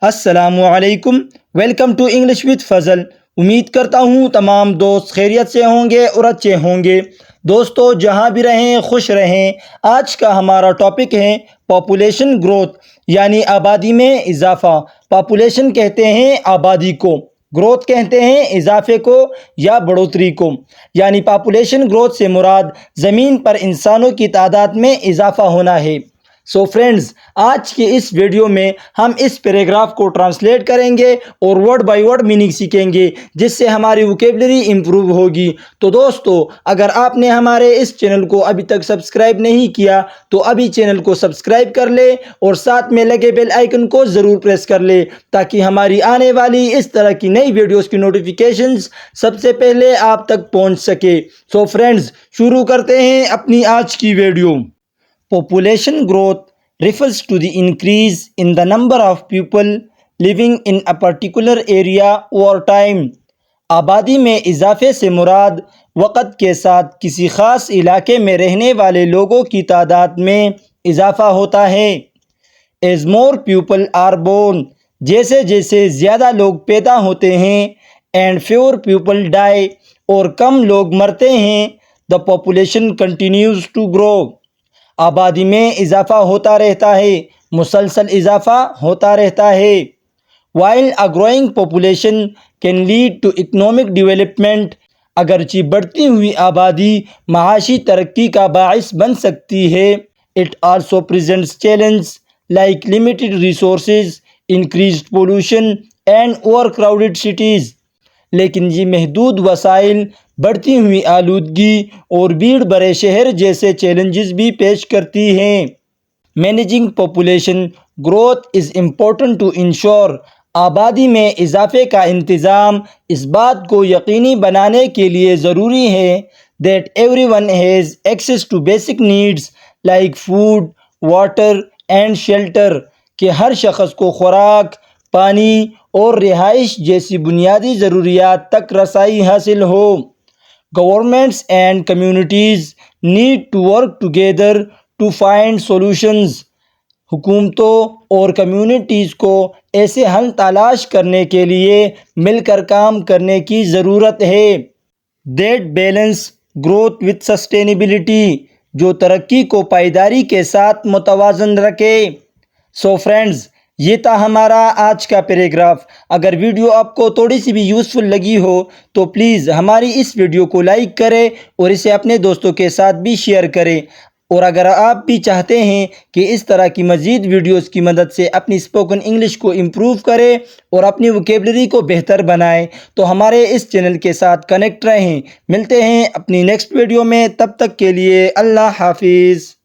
السلام علیکم، welcome to English with فضل۔ امید کرتا ہوں تمام دوست خیریت سے ہوں گے اور اچھے ہوں گے۔ دوستو جہاں بھی رہیں خوش رہیں۔ آج کا ہمارا ٹاپک ہے پاپولیشن گروتھ، یعنی آبادی میں اضافہ۔ پاپولیشن کہتے ہیں آبادی کو، گروتھ کہتے ہیں اضافے کو یا بڑھوتری کو۔ یعنی پاپولیشن گروتھ سے مراد زمین پر انسانوں کی تعداد میں اضافہ ہونا ہے۔ سو فرینڈز، آج کے اس ویڈیو میں ہم اس پیراگراف کو ٹرانسلیٹ کریں گے اور ورڈ بائی ورڈ میننگ سیکھیں گے، جس سے ہماری ووکیبلری امپروو ہوگی۔ تو دوستو، اگر آپ نے ہمارے اس چینل کو ابھی تک سبسکرائب نہیں کیا تو ابھی چینل کو سبسکرائب کر لے اور ساتھ میں لگے بیل آئیکن کو ضرور پریس کر لے، تاکہ ہماری آنے والی اس طرح کی نئی ویڈیوز کی نوٹیفیکیشنز سب سے پہلے آپ تک پہنچ سکے۔ سو فرینڈز، شروع کرتے ہیں اپنی آج کی video. Population growth refers to the increase in the number of people living in a particular area over time۔ آبادی میں اضافے سے مراد وقت کے ساتھ کسی خاص علاقے میں رہنے والے لوگوں کی تعداد میں اضافہ ہوتا ہے۔ As more people are born، جیسے جیسے زیادہ لوگ پیدا ہوتے ہیں، and fewer people die، اور کم لوگ مرتے ہیں، the population continues to grow۔ آبادی میں اضافہ ہوتا رہتا ہے، مسلسل اضافہ ہوتا رہتا ہے۔ While a growing population can lead to economic development، اگرچہ بڑھتی ہوئی آبادی معاشی ترقی کا باعث بن سکتی ہے، it also presents challenges like limited resources، increased pollution and overcrowded cities۔ لیکن یہ محدود وسائل، بڑھتی ہوئی آلودگی اور بھیڑ بھرے شہر جیسے چیلنجز بھی پیش کرتی ہیں۔ Managing population growth is important to ensure, آبادی میں اضافے کا انتظام اس بات کو یقینی بنانے کے لیے ضروری ہے that everyone has access to basic needs like food، water and shelter، کہ ہر شخص کو خوراک، پانی اور رہائش جیسی بنیادی ضروریات تک رسائی حاصل ہو۔ Governments and communities need to work together to find solutions, حکومتوں اور کمیونٹیز کو ایسے حل تلاش کرنے کے لیے مل کر کام کرنے کی ضرورت ہے۔ That balance growth with sustainability, جو ترقی کو پائیداری کے ساتھ متوازن رکھے۔ سو فرینڈز، یہ تھا ہمارا آج کا پیراگراف۔ اگر ویڈیو آپ کو تھوڑی سی بھی یوزفل لگی ہو تو پلیز ہماری اس ویڈیو کو لائک کریں اور اسے اپنے دوستوں کے ساتھ بھی شیئر کریں۔ اور اگر آپ بھی چاہتے ہیں کہ اس طرح کی مزید ویڈیوز کی مدد سے اپنی اسپوکن انگلش کو امپروو کریں اور اپنی ووکیبلری کو بہتر بنائیں تو ہمارے اس چینل کے ساتھ کنیکٹ رہیں۔ ملتے ہیں اپنی نیکسٹ ویڈیو میں، تب تک کے لیے اللہ حافظ۔